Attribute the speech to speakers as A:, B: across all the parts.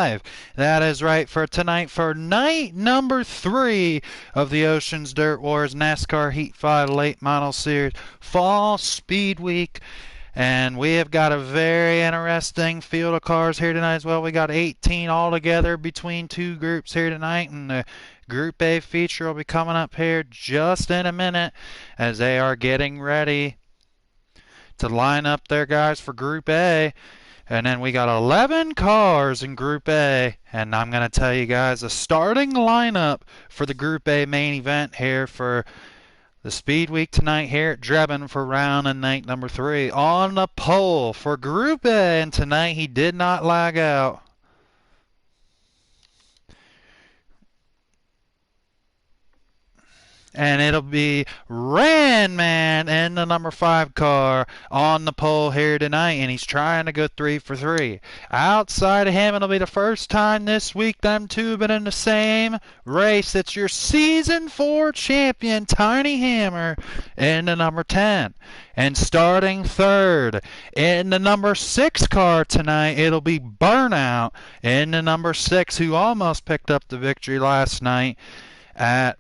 A: 5. That is right for tonight for night number 3 of the Oceans Dirt Wars NASCAR Heat 5 Late Model Series Fall Speed Week. And we have got a very interesting field of cars here tonight as well. We got 18 altogether between two groups here tonight, and the Group A feature will be coming up here just in a minute as they are getting ready to line up their guys for Group A. And then we got 11 cars in Group A, and I'm going to tell you guys the starting lineup for the Group A main event here for the Speed Week tonight here at Drebin for round and night number 3. On the pole for Group A, and tonight he did not lag out. And it'll be Ranman in the number 5 car on the pole here tonight, and he's trying to go 3 for 3. Outside of him, it'll be the first time this week them two have been in the same race. It's your Season 4 champion, Tiny Hammer, in the number 10. And starting third in the number 6 car tonight, it'll be Burnout in the number 6, who almost picked up the victory last night at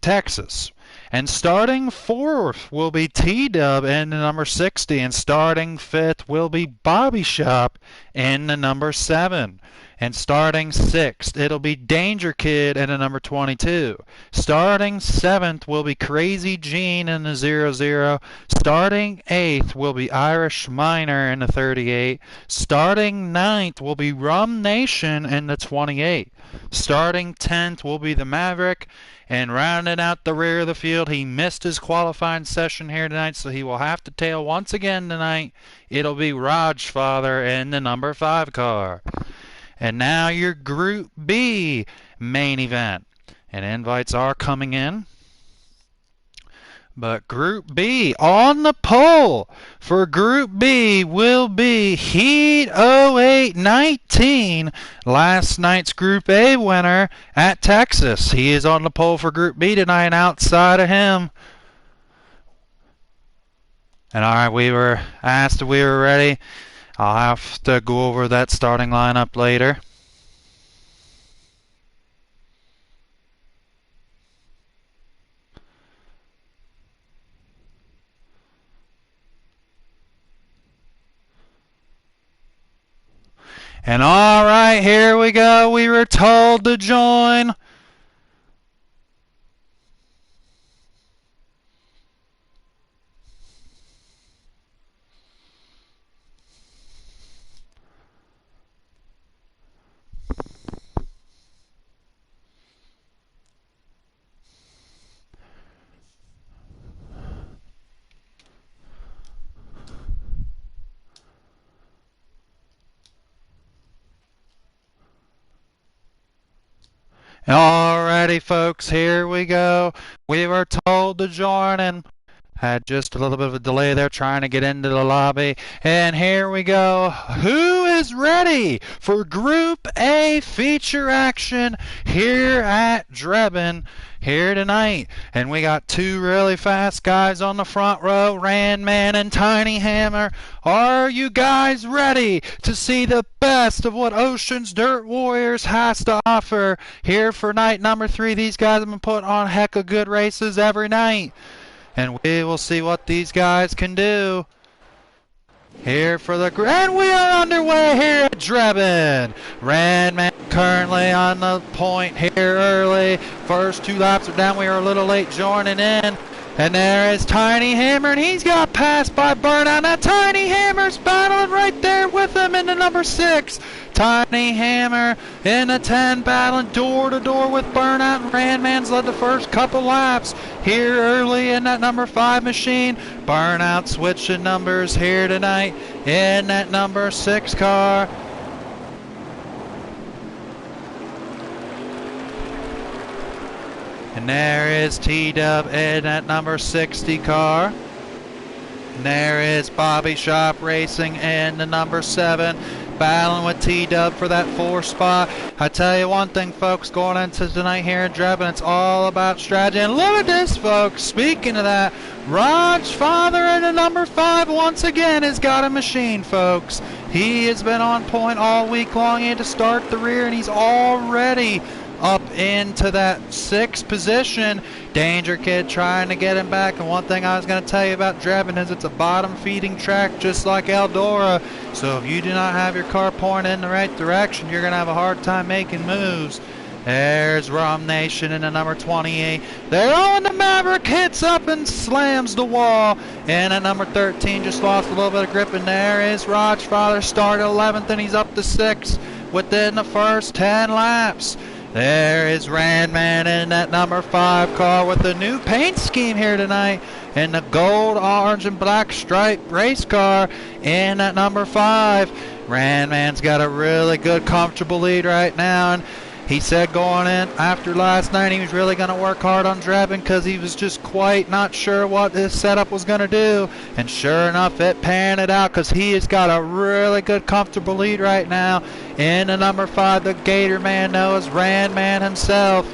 A: Texas. And starting fourth will be T-Dub in the number 60, and starting fifth will be Bobby Shop in the number 7. And starting sixth, it'll be Danger Kid in the number 22. Starting seventh will be Crazy Gene in the 00. Starting eighth will be Irish Miner in the 38. Starting ninth will be Rum Nation in the 28. Starting 10th will be the Maverick. And rounding out the rear of the field, he missed his qualifying session here tonight, so he will have to tail once again tonight. It'll be Raj Father in the number 5 car. And now your Group B main event. And invites are coming in. But Group B on the pole for Group B will be Heat 0819, last night's Group A winner at Texas. He is on the pole for Group B tonight, and outside of him. And alright, we were asked if we were ready. I'll have to go over that starting lineup later. And all right, here we go. We were told to join. Alrighty, folks, here we go. We were told to join and had just a little bit of a delay there trying to get into the lobby. And here we go. Who is ready for Group A feature action here at Drebin here tonight? And we got two really fast guys on the front row, Ranman and Tiny Hammer. Are you guys ready to see the best of what Oceans Dirt Warriors has to offer here for night number 3? These guys have been putting on heck of good races every night. And we will see what these guys can do here for the... And we are underway here at Drebin. Ranman currently on the point here early. First 2 laps are down. We are a little late joining in. And there is Tiny Hammer, and he's got passed by Burnout. Now Tiny Hammer's battling right there with him in the number 6. Tiny Hammer in the 10, battling door to door with Burnout. And Ranman's led the first couple laps here early in that number 5 machine. Burnout switching numbers here tonight in that number 6 car. And there is T-Dub in that number 60 car. And there is Bobby Shop racing in the number 7. battling with T-Dub for that 4 spot. I tell you one thing, folks, going into tonight here in Drebin, it's all about strategy. And look at this, folks. Speaking of that, Raj Father in the number 5 once again has got a machine, folks. He has been on point all week long. He had to start the rear, and he's already up into that 6th position. Danger Kid trying to get him back. And one thing I was going to tell you about Drebin is it's a bottom feeding track just like Eldora. So if you do not have your car pointed in the right direction, you're going to have a hard time making moves. There's Rum Nation in the number 28. There, oh, and the Maverick hits up and slams the wall. And at number 13 just lost a little bit of grip. And there is Raj Father, started 11th, and he's up to 6th within the first 10 laps. There is Randman in that number 5 car with the new paint scheme here tonight in the gold, orange, and black stripe race car in that number 5. Randman's got a really good, comfortable lead right now, and he said going in after last night he was really going to work hard on Drebin because he was just quite not sure what his setup was going to do. And sure enough, it panned it out because he has got a really good, comfortable lead right now. In the number 5, the Gator Man knows Randman himself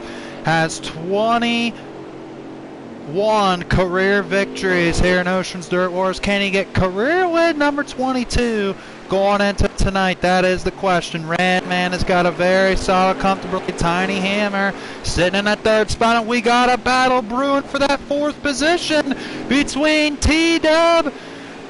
A: has 21 career victories here in Oceans Dirt Wars. Can he get career win number 22? Going into tonight, that is the question. Randman has got a very solid, comfortable Tiny Hammer sitting in that 3rd spot, and we got a battle brewing for that 4th position between T-Dub,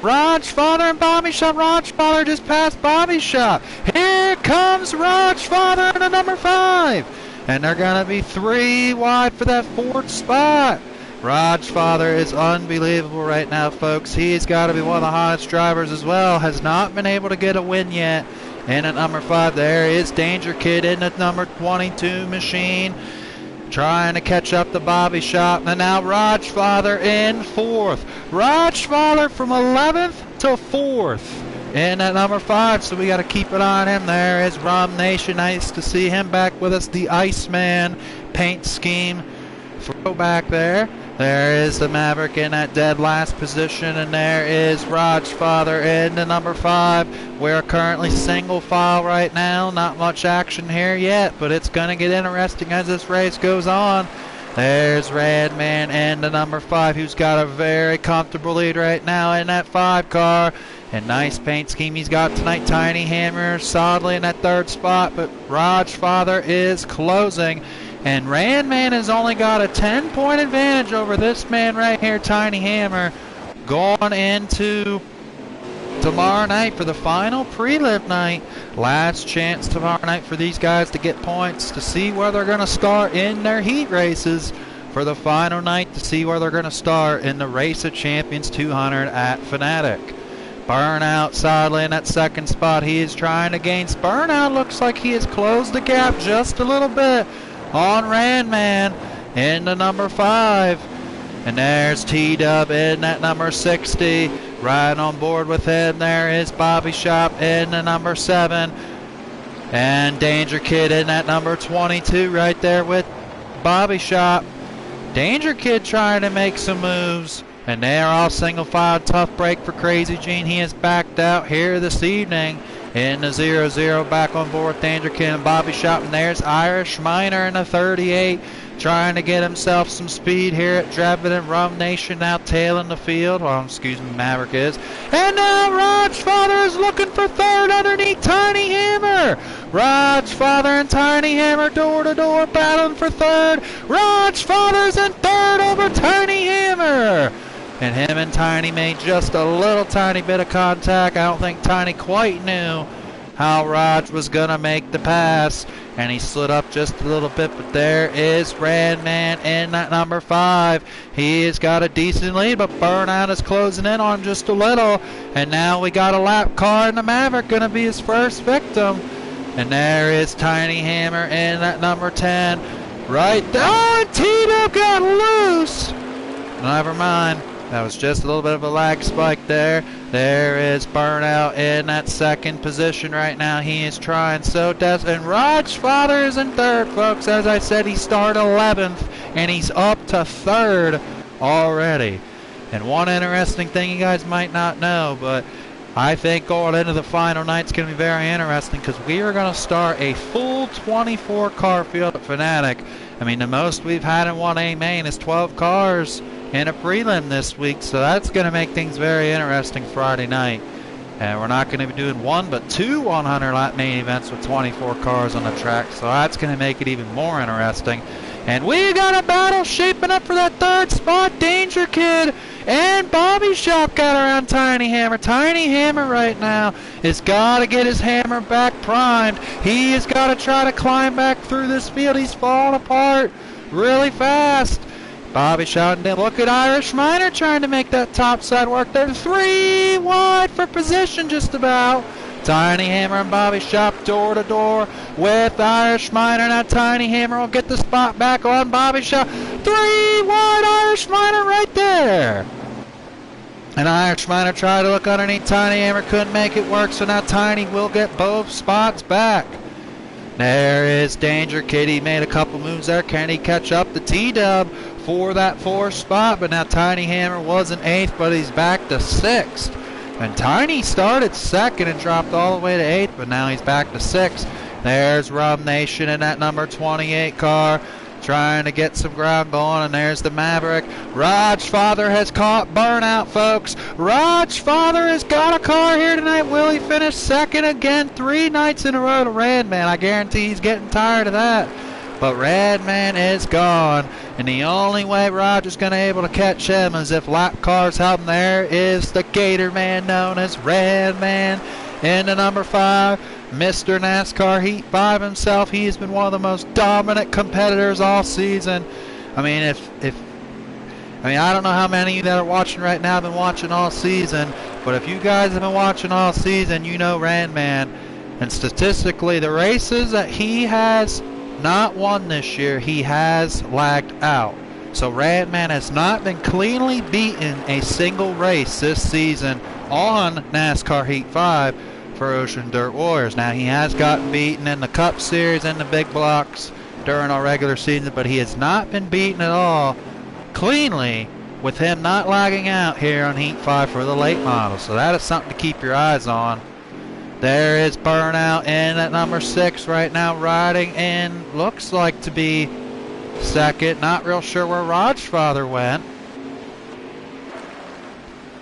A: Raj Father, and Bobby Shop. Raj Father just passed Bobby Shop. Here comes Raj Father in the number 5, and they're going to be 3 wide for that 4th spot. Raj Father is unbelievable right now, folks. He's got to be one of the hottest drivers as well. Has not been able to get a win yet. And at number 5, there is Danger Kid in the number 22 machine, trying to catch up to Bobby Shop. And now Raj Father in 4th. Raj Father from 11th to 4th in at number 5, so we got to keep an eye on him. There is Rum Nation. Nice to see him back with us. The Iceman paint scheme throwback there. There is the Maverick in that dead last position, and there is Raj Father in the number 5. We're currently single file right now. Not much action here yet, but it's going to get interesting as this race goes on. There's Radman in the number 5, who's got a very comfortable lead right now in that 5 car. And nice paint scheme he's got tonight. Tiny Hammer solidly in that 3rd spot, but Raj Father is closing. And Randman has only got a 10-point advantage over this man right here, Tiny Hammer, going into tomorrow night for the final prelim night. Last chance tomorrow night for these guys to get points to see where they're going to start in their heat races for the final night, to see where they're going to start in the Race of Champions 200 at Fanatic. Burnout solidly in that 2nd spot. He is trying to gain. Burnout looks like he has closed the gap just a little bit on Randman in the number 5. And there's T-Dub in that number 60. Right on board with him, there is Bobby Shop in the number 7. And Danger Kid in that number 22 right there with Bobby Shop. Danger Kid trying to make some moves. And they are all single file. Tough break for Crazy Gene. He is backed out here this evening in the 0-0, back on board with Danger Kid and Bobby Shop. And there's Irish Miner in the 38, trying to get himself some speed here at Drebin, and Rum Nation now tailing the field. Well, excuse me, Maverick is. And now Raj Father is looking for 3rd underneath Tiny Hammer. Raj Father and Tiny Hammer door to door battling for 3rd. Raj Father's in 3rd over Tiny Hammer. And him and Tiny made just a little tiny bit of contact. I don't think Tiny quite knew how Raj was going to make the pass. And he slid up just a little bit. But there is Randman in that number 5. He has got a decent lead, but Burnout is closing in on him just a little. And now we got a lap car, and the Maverick going to be his first victim. And there is Tiny Hammer in that number 10. Right there. Oh, and T-Dub got loose. Never mind. That was just a little bit of a lag spike there. There is Burnout in that 2nd position right now. He is trying so desperately. And Raj Father is in 3rd, folks. As I said, he started 11th, and he's up to 3rd already. And one interesting thing you guys might not know, but I think going into the final night is going to be very interesting because we are going to start a full 24 car field at Fanatic. I mean, the most we've had in 1A main is 12 cars in a prelim this week, so that's going to make things very interesting Friday night. And we're not going to be doing one but two 100 lap main events with 24 cars on the track, so that's going to make it even more interesting. And we got a battle shaping up for that third spot. Danger Kid and Bobby Shop got around Tiny Hammer. Tiny Hammer right now has got to get his hammer back primed. He has got to try to climb back through this field. He's falling apart really fast. Bobby Shop, and then look at Irish Miner trying to make that top side work. They're 3 wide for position just about. Tiny Hammer and Bobby Shop door to door with Irish Miner. Now Tiny Hammer will get the spot back on Bobby Shop. 3 wide, Irish Miner right there. And Irish Miner tried to look underneath Tiny Hammer, couldn't make it work, so now Tiny will get both spots back. There is Danger Kid. He made a couple moves there. Can he catch up the T-Dub for that 4th spot? But now Tiny Hammer was in 8th, but he's back to 6th. And Tiny started 2nd and dropped all the way to 8th, but now he's back to 6th. There's Rum Nation in that number 28 car, trying to get some ground going, and there's the Maverick. Raj Father has caught burnout, folks. Raj Father has got a car here tonight. Will he finish 2nd again? 3 nights in a row to Radman. I guarantee he's getting tired of that. But Radman is gone, and the only way Raj is going to be able to catch him is if lap cars help him. There is the Gator Man known as Radman in the number 5. Mr. NASCAR Heat 5 himself. He has been one of the most dominant competitors all season. I mean, I don't know how many of you that are watching right now have been watching all season, but if you guys have been watching all season, you know Radman. And statistically, the races that he has not won this year, he has lagged out. So Radman has not been cleanly beaten a single race this season on NASCAR Heat 5 for Ocean Dirt Warriors. Now, he has gotten beaten in the Cup Series and the big blocks during our regular season, but he has not been beaten at all cleanly with him not lagging out here on Heat 5 for the late model. So that is something to keep your eyes on. There is Burnout in at number 6 right now, riding in, looks like to be 2nd. Not real sure where Raj Father went.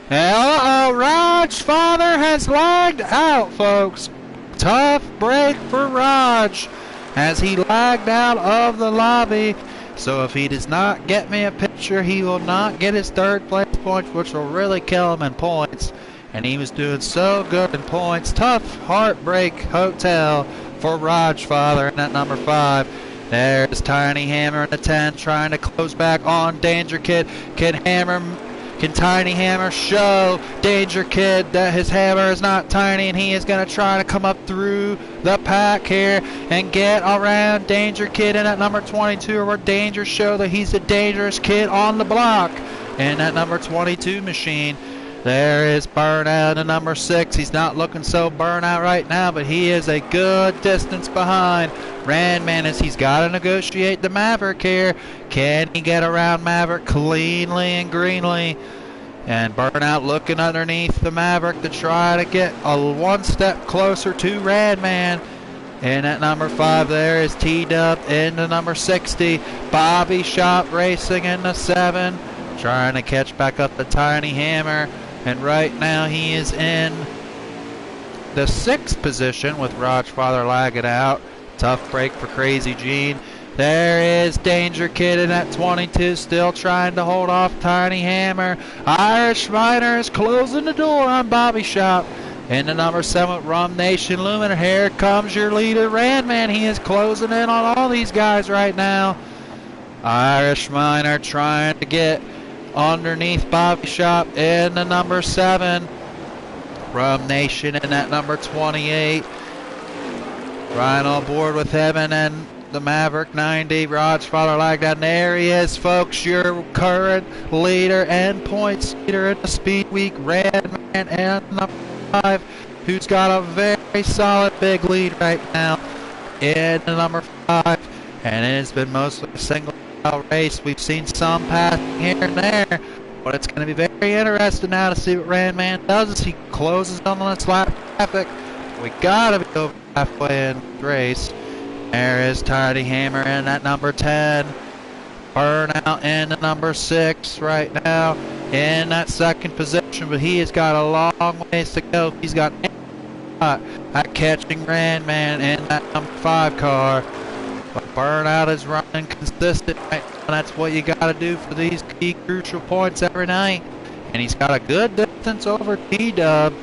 A: Uh-oh, Raj Father has lagged out, folks. Tough break for Raj as he lagged out of the lobby. So if he does not get me a picture, he will not get his 3rd place points, which will really kill him in points. And he was doing so good in points. Tough heartbreak hotel for Raj Father in that number 5. There's Tiny Hammer in the 10 trying to close back on Danger Kid. Can Tiny Hammer show Danger Kid that his hammer is not tiny, and he is going to try to come up through the pack here and get around Danger Kid in that number 22, where Danger show that he's a dangerous kid on the block in that number 22 machine. There is Burnout in number 6. He's not looking so burnout right now, but he is a good distance behind Radman as he's got to negotiate the Maverick here. Can he get around Maverick cleanly and greenly? And Burnout looking underneath the Maverick to try to get a 1 step closer to Radman. And at number 5 there is T-Dub in the number 60. Bobby Shop racing in the 7. Trying to catch back up the Tiny Hammer. And right now he is in the 6th position with Raj Father lagging out. Tough break for Crazy Gene. There is Danger Kid in that 22, still trying to hold off Tiny Hammer. Irish Miner is closing the door on Bobby Shop. In the number 7 with Rum Nation Lumen. Here comes your leader, Radman. He is closing in on all these guys right now. Irish Miner trying to get underneath Bobby Shop in the number 7. Rum Nation in that number 28. Ryan on board with him, and then the Maverick 90. Raj Father lagged out. There he is, folks. Your current leader and points leader in the Speed Week, Radman, and number 5, who's got a very solid big lead right now in the number 5. And it has been mostly a single race. We've seen some passing here and there, but it's going to be very very interested now to see what Randman does as he closes on this lap traffic. We gotta be over halfway in the race. There is Tiny Hammer in at number 10. Burnout in the number 6 right now in that second position, but he has got a long ways to go. He's got at catching Randman in that number 5 car. But Burnout is running consistent right now. That's what you got to do for these key crucial points every night. And he's got a good distance over T-Dub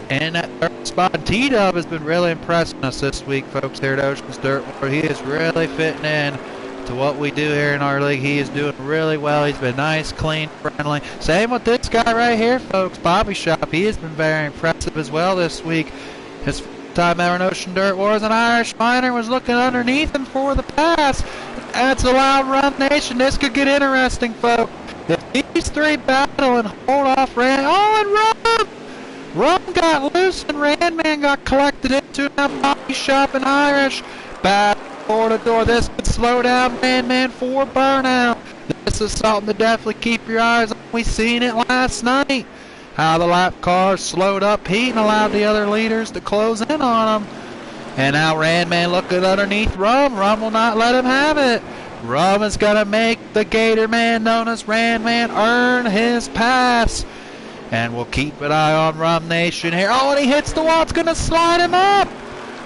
A: in that third spot. And T-Dub has been really impressing us this week, folks, here at Oceans Dirt, where he is really fitting in to what we do here in our league. He is doing really well. He's been nice, clean, friendly. Same with this guy right here, folks, Bobby Shop. He has been very impressive as well this week. His time ever in Ocean Dirt Wars, and Irish Miner was looking underneath him for the pass. That's a loud Rum Nation. This could get interesting, folks. If these three battle and hold off and Rum got loose and Randman got collected into. Now Bobby Shop and Irish battle door to door. This could slow down Randman for Burnout. This is something to definitely keep your eyes on. We seen it last night. How the lap cars slowed up heat and allowed the other leaders to close in on them. And now Randman looking underneath Rum. Rum will not let him have it. Rum is going to make the Gator Man, known as Randman, earn his pass. And we'll keep an eye on Rum Nation here. Oh, and he hits the wall. It's going to slide him up.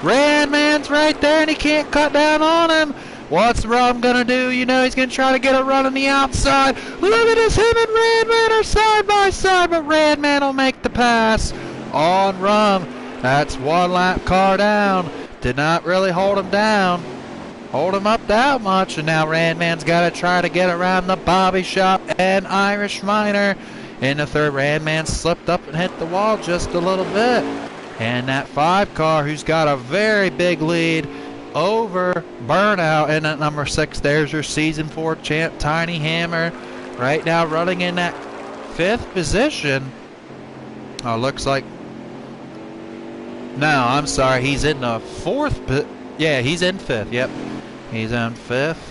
A: Randman's right there, and he can't cut down on him. What's Rum going to do? You know he's going to try to get a run on the outside. Look at this. Him and Randman are side by side, but Randman will make the pass on Rum. That's one lap car down. Did not really hold him down. Hold him up that much, and now Randman's got to try to get around the Bobby Shop and Irish Miner. In the third, Randman slipped up and hit the wall just a little bit. And that 5 car, who's got a very big lead over Burnout in that number 6. There's your Season 4 champ, Tiny Hammer. Right now running in that 5th position. Oh, looks like... No, I'm sorry. He's in the 4th... Yeah, he's in 5th. Yep. He's in 5th.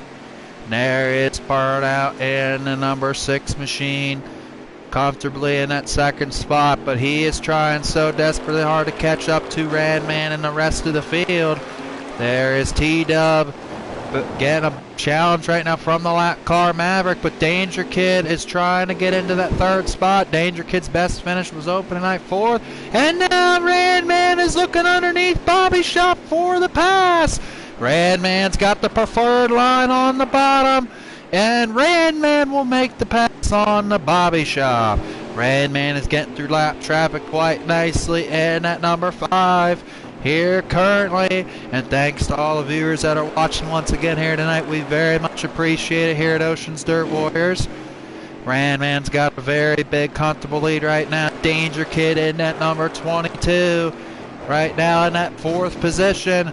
A: There it's Burnout in the number 6 machine. Comfortably in that 2nd spot, but he is trying so desperately hard to catch up to Randman and the rest of the field. There is T-Dub getting a challenge right now from the lap car Maverick, but Danger Kid is trying to get into that 3rd spot. Danger Kid's best finish was opening night 4th, and now Randman is looking underneath Bobby Shop for the pass. Randman's got the preferred line on the bottom, and Randman will make the pass on the Bobby Shop. Randman is getting through lap traffic quite nicely, and at number 5 here currently. And thanks to all the viewers that are watching once again here tonight. We very much appreciate it here at Oceans Dirt Warriors. Randman's got a very big, comfortable lead right now. Danger Kid in at number 22. Right now in that 4th position.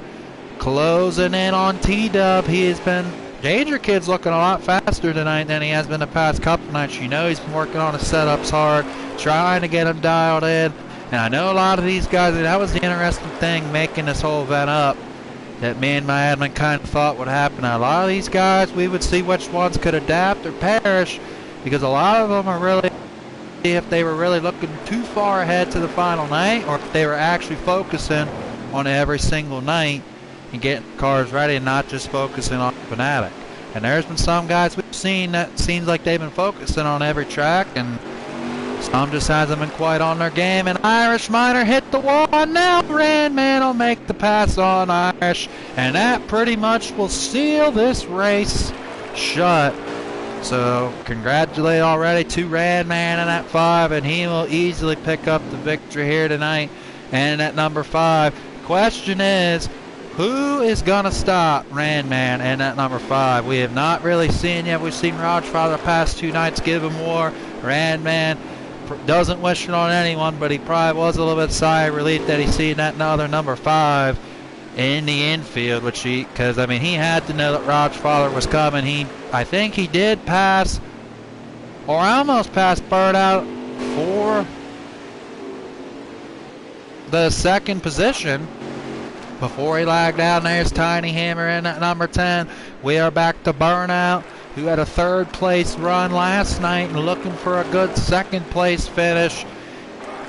A: Closing in on T-Dub. He has been... Danger Kid's looking a lot faster tonight than he has been the past couple nights. You know he's been working on his setups hard, trying to get him dialed in. And I know a lot of these guys, and that was the interesting thing making this whole event up, that me and my admin kind of thought would happen. Now, a lot of these guys, we would see which ones could adapt or perish, because a lot of them are really, if they were really looking too far ahead to the final night, or if they were actually focusing on every single night and getting cars ready and not just focusing on Fanatic. And there's been some guys we've seen that seems like they've been focusing on every track, and some just hasn't been quite on their game. And Irish Miner hit the wall, and now Randman will make the pass on Irish, and that pretty much will seal this race shut. So congratulate already to Randman in that 5, and he will easily pick up the victory here tonight. And at number 5, question is, who is going to stop Randman in that number 5? We have not really seen yet. We've seen Rodfather the past 2 nights give him war. Randman doesn't wish it on anyone, but he probably was a little bit sigh of relief that he's seen that other number 5 in the infield, which because I mean he had to know that Rodfather was coming. I think he did pass, or almost passed Burnout for the 2nd position before he lagged out. And there's Tiny Hammer in at number 10. We are back to Burnout, who had a third place run last night and looking for a good second place finish.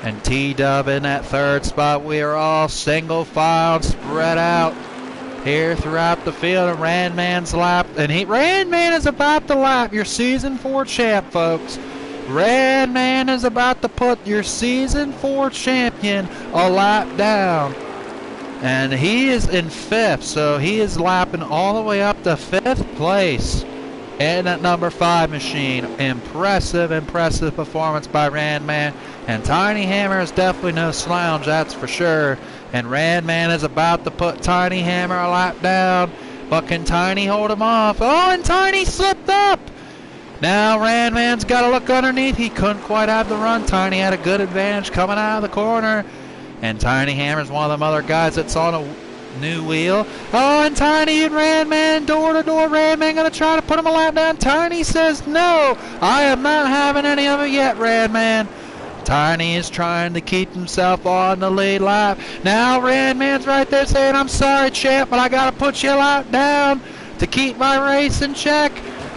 A: And T-Dub in that third spot. We are all single file spread out here throughout the field. And Randman's lap, and Randman is about to lap your season 4 champ, folks. Randman is about to put your season 4 champion a lap down. And he is in 5th, so he is lapping all the way up to 5th place in that number 5 machine. Impressive performance by Randman. And Tiny Hammer is definitely no slouch, that's for sure. And Randman is about to put Tiny Hammer a lap down. But can Tiny hold him off? Oh, and Tiny slipped up! Now Randman's got to look underneath. He couldn't quite have the run. Tiny had a good advantage coming out of the corner. And Tiny Hammer's one of them other guys that's on a new wheel. Oh, and Tiny and Randman door to door. Randman going to try to put him a lap down. Tiny says, no, I am not having any of it yet, Randman. Tiny is trying to keep himself on the lead lap. Now Randman's right there saying, I'm sorry, champ, but I got to put you a lap down to keep my race in check.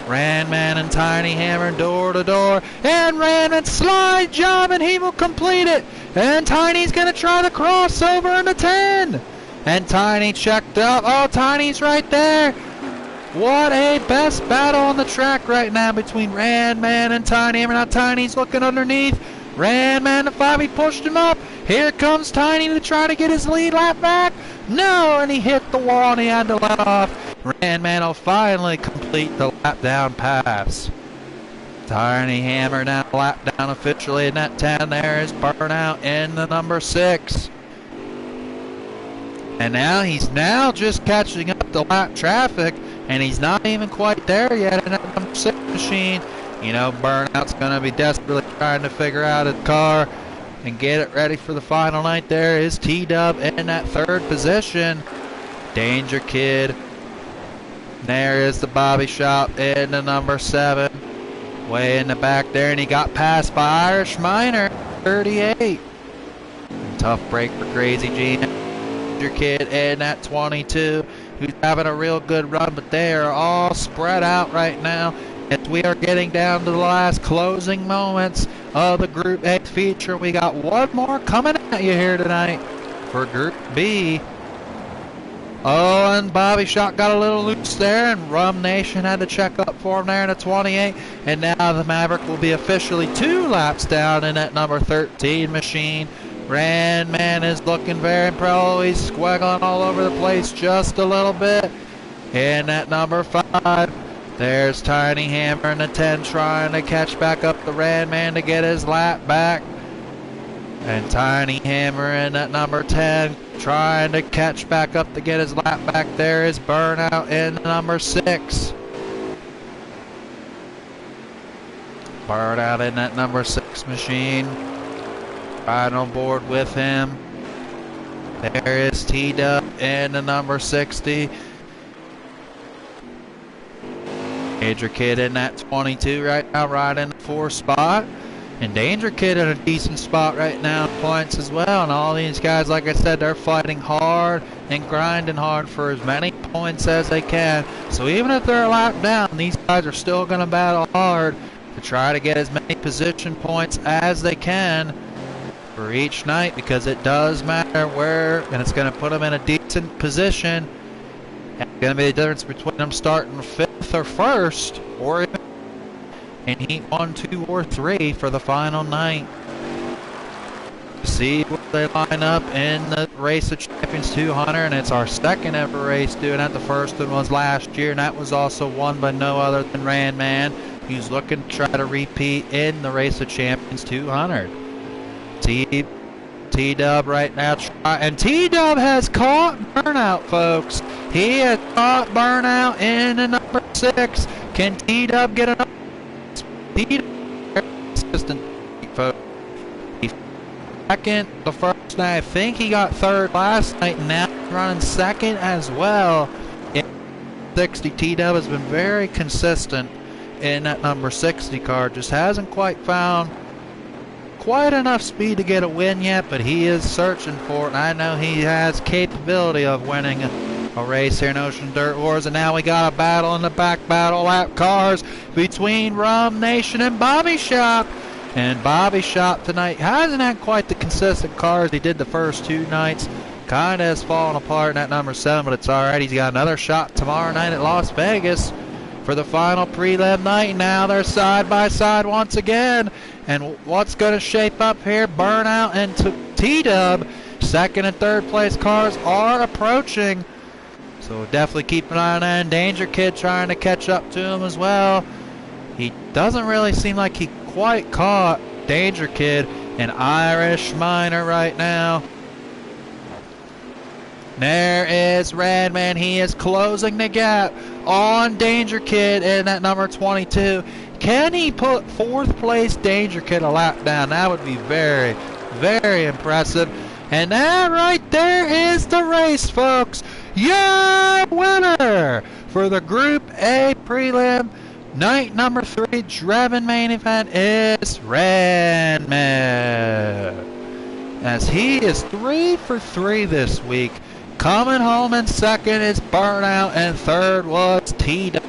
A: Randman and Tiny Hammer door to door. And Randman slide job, and he will complete it. And Tiny's going to try the crossover into 10. And Tiny checked up. Oh, Tiny's right there. What a best battle on the track right now between Randman and Tiny Hammer. Now Tiny's looking underneath. Randman to 5, he pushed him up. Here comes Tiny to try to get his lead lap back. No, and he hit the wall and he had to let off. Randman will finally complete the lap down pass. Tiny Hammer now lap down officially in that 10. There is Burnout in the number 6. And now he's just catching up to lap traffic, and he's not even quite there yet in that number 6 machine. You know, Burnout's going to be desperately trying to figure out his car and get it ready for the final night. There is T-Dub in that 3rd position. Danger Kid. There is the Bobby Shop in the number 7. Way in the back there, and he got passed by Irish Miner, 38. Tough break for Crazy G. Danger Kid in that 22, who's having a real good run, but they are all spread out right now. As we are getting down to the last closing moments of the Group A feature, we got one more coming at you here tonight for Group B. Oh, and Bobby Shot got a little loose there, and Rum Nation had to check up for him there in a 28. And now the Maverick will be officially 2 laps down in that number 13 machine. Randman is looking very impressive. He's squiggling all over the place just a little bit. In that number 5, there's Tiny Hammer in the 10 trying to catch back up the Randman to get his lap back. And Tiny Hammer in at number 10 trying to catch back up to get his lap back. There is Burnout in number 6. Burnout in that number 6 machine. Right on board with him. There is T-Dub in the number 60. Danger Kid in that 22 right now, right in the 4th spot. And Danger Kid in a decent spot right now in points as well. And all these guys, like I said, they're fighting hard and grinding hard for as many points as they can. So even if they're a lap down, these guys are still going to battle hard to try to get as many position points as they can for each night, because it does matter where, and it's going to put them in a decent position. It's going to be the difference between them starting 5th or 1st, or even in heat 1, 2, or 3 for the final night. See where they line up in the Race of Champions 200, and it's our 2nd ever race doing that. The first one was last year, and that was also won by no other than Randman, who's looking to try to repeat in the Race of Champions 200. T-Dub right now, and T-Dub has caught Burnout, folks. He has caught Burnout in the number 6. Can T-Dub get another? Assistant, folks. He's 2nd the first night. I think he got 3rd last night, and now he's running 2nd as well. In 60, T-Dub has been very consistent in that number 60 car. Just hasn't quite found quite enough speed to get a win yet, but he is searching for it, and I know he has capability of winning a race here in Ocean Dirt Wars, and now we got a battle in the back battle lap cars between Rum Nation and Bobby Shop. And Bobby Shop tonight hasn't had quite the consistent cars he did the first 2 nights. Kind of has fallen apart in that number 7, but it's alright. He's got another shot tomorrow night at Las Vegas for the final prelim night. Now they're side by side once again. And what's going to shape up here? Burnout and T-Dub. Second and third place cars are approaching. So definitely keep an eye on that. And Danger Kid trying to catch up to him as well. He doesn't really seem like he quite caught Danger Kid and Irish Miner right now. There is Redman. He is closing the gap on Danger Kid in that number 22. Can he put 4th place Danger Kid a lap down? That would be very, very impressive. And that right there is the race, folks. Your winner for the Group A prelim night number 3 Drebin main event is Redman, as he is 3 for 3 this week. Coming home in second is Burnout, and third was T-Dub.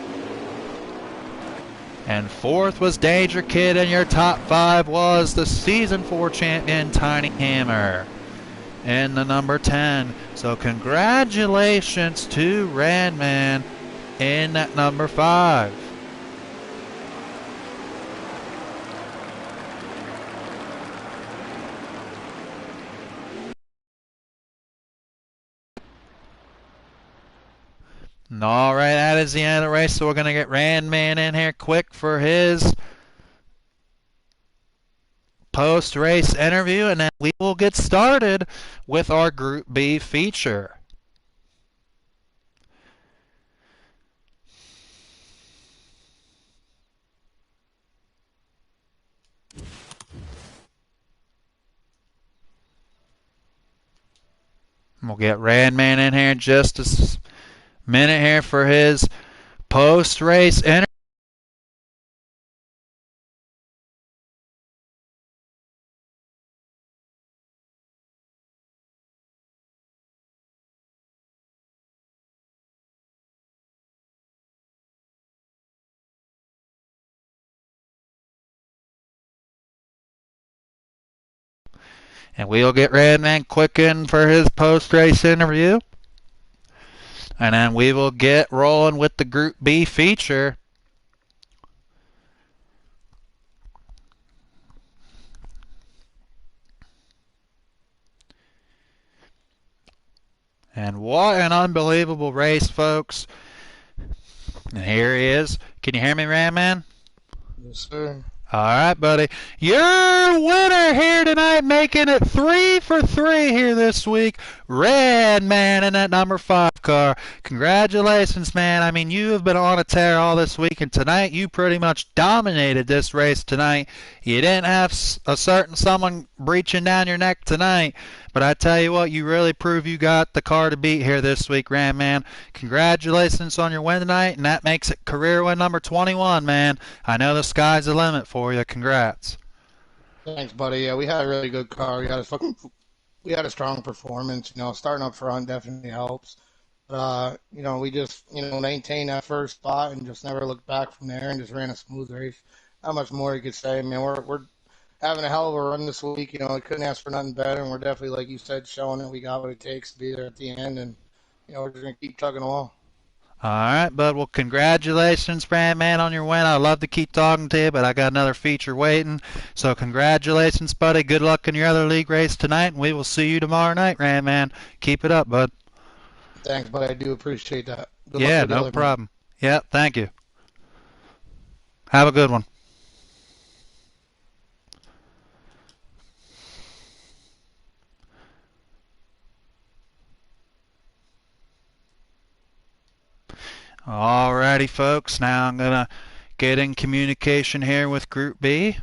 A: And fourth was Danger Kid, and your top 5 was the Season 4 champion Tiny Hammer in the number 10. So congratulations to Redman in that number 5. All right, that is the end of the race, so we're going to get Redman in here quick for his post-race interview, and then we will get started with our Group B feature. We'll get Redman in here in just a minute here for his post-race interview. And we'll get Redman quick in for his post-race interview. And then we will get rolling with the Group B feature. And what an unbelievable race, folks. And here he is. Can you hear me, Redman?
B: Yes, sir.
A: All right, buddy. Your winner here tonight, making it 3 for 3 here this week, Redman in that number 5 car. Congratulations, man. I mean, you have been on a tear all this week, and tonight you pretty much dominated this race tonight. You didn't have a certain someone breaching down your neck tonight, but I tell you what, you really prove you got the car to beat here this week, Redman. Congratulations on your win tonight, and that makes it career win number 21, man. I know the sky's the limit for you. Congrats.
B: Thanks, buddy. Yeah, we had a really good car. We had a strong performance. You know, starting up front definitely helps. You know, we just maintained that first spot and just never looked back from there and just ran a smooth race. Not much more you could say. I mean, we're having a hell of a run this week. You know, I couldn't ask for nothing better, and we're definitely, like you said, showing that we got what it takes to be there at the end. And you know, we're just gonna keep chugging along.
A: All right, bud. Well, congratulations, man, on your win. I'd love to keep talking to you, but I got another feature waiting. So congratulations, buddy. Good luck in your other league race tonight, and we will see you tomorrow night, man. Keep it up, bud.
B: Thanks, buddy. I do appreciate that. Good luck
A: Yeah,
B: with the
A: no
B: other man.
A: problem. Yeah, thank you. Have a good one. Alrighty, folks. Now I'm going to get in communication here with Group B.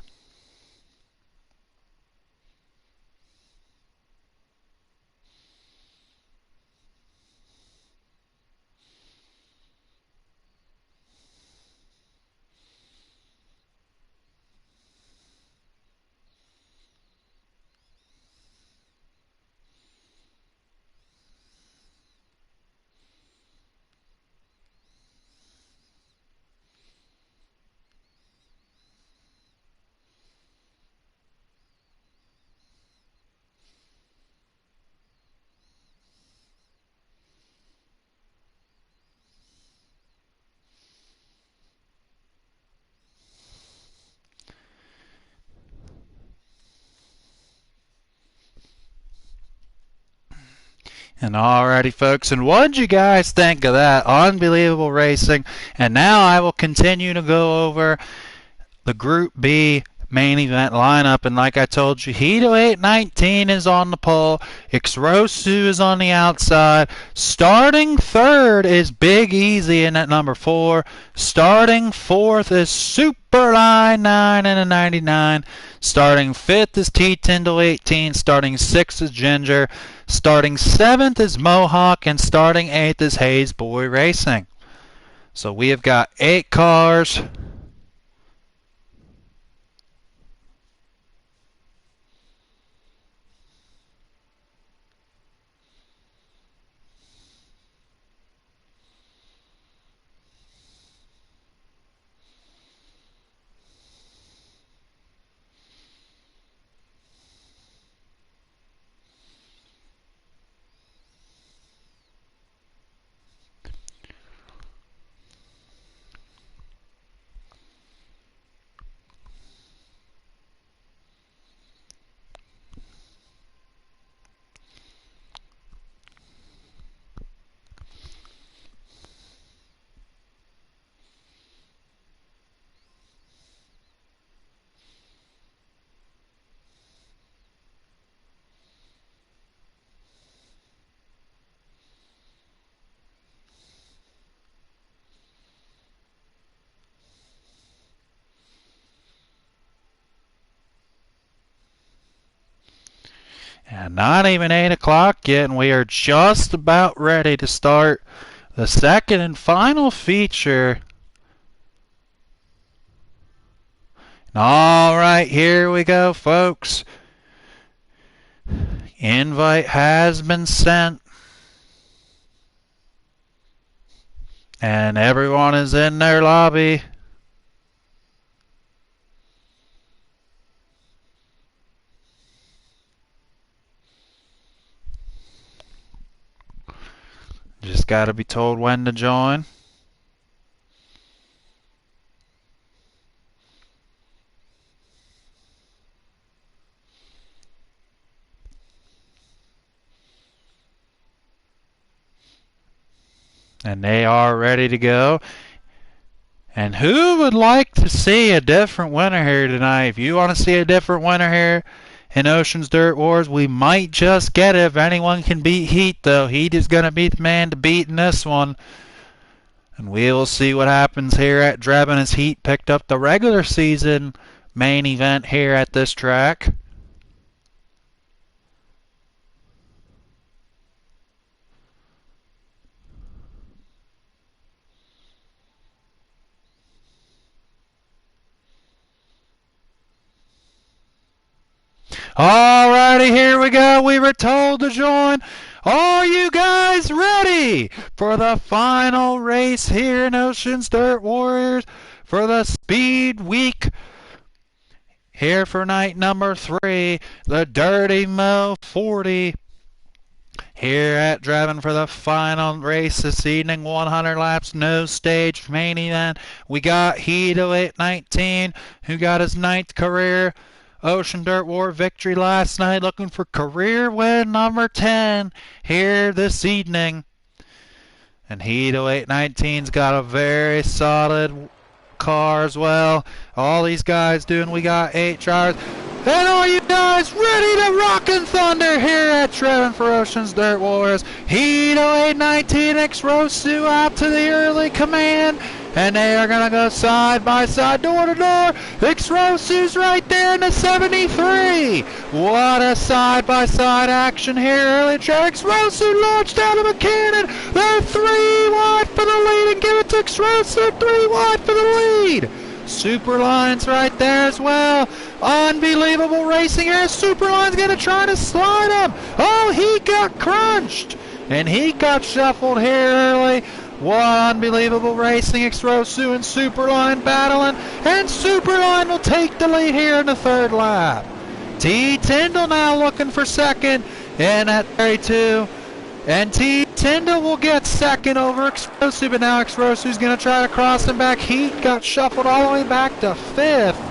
A: And alrighty, folks, and what did you guys think of that? Unbelievable racing. And now I will continue to go over the Group B main event lineup. And like I told you, Hito 819 is on the pole. Xrosu is on the outside. Starting third is Big Easy in at number 4. Starting fourth is Superline 9 in a 99. Starting 5th is T-Tyndall 18. Starting 6th is Ginger. Starting 7th is Mohawk. And starting 8th is Hayes Boy Racing. So we have got 8 cars. And not even 8 o'clock yet, and we are just about ready to start the second and final feature. All right, here we go, folks. Invite has been sent. And everyone is in their lobby. Just got to be told when to join. And they are ready to go. And who would like to see a different winner here tonight? If you want to see a different winner here in Ocean's Dirt Wars, we might just get it if anyone can beat Heat, though. Heat is going to be the man to beat in this one. And we will see what happens here at Drebin as Heat picked up the regular season main event here at this track. Alrighty, here we go. We were told to join. Are you guys ready for the final race here in Ocean's Dirt Warriors for the Speed Week? Here for night number 3, the Dirty Mo 40. Here at Drebin for the final race this evening, 100 laps, no stage main event. We got Hito 819, who got his 9th career Ocean Dirt War victory last night, looking for career win number 10 here this evening. And Hito 819's got a very solid car as well. All these guys doing, we got 8 drivers. And are you guys ready to rock and thunder here at Drebin for Ocean's Dirt Wars? Hito 819 Xrosu out to the early command. And they are going to go side by side, door to door. Xrosu's right there in the 73. What a side by side action here early. Xrosu launched out of a cannon. They're 3 wide for the lead and give it to Xrosu. 3 wide for the lead. Superline's right there as well. Unbelievable racing here. Superline's going to try to slide him. Oh, he got crunched. And he got shuffled here early. What unbelievable racing. Xrosu and Superline battling. And Superline will take the lead here in the 3rd lap. T-Tyndall now looking for 2nd. And at 32. And T-Tyndall will get 2nd over Xrosu. But now Xrosu's going to try to cross him back. Heat got shuffled all the way back to 5th.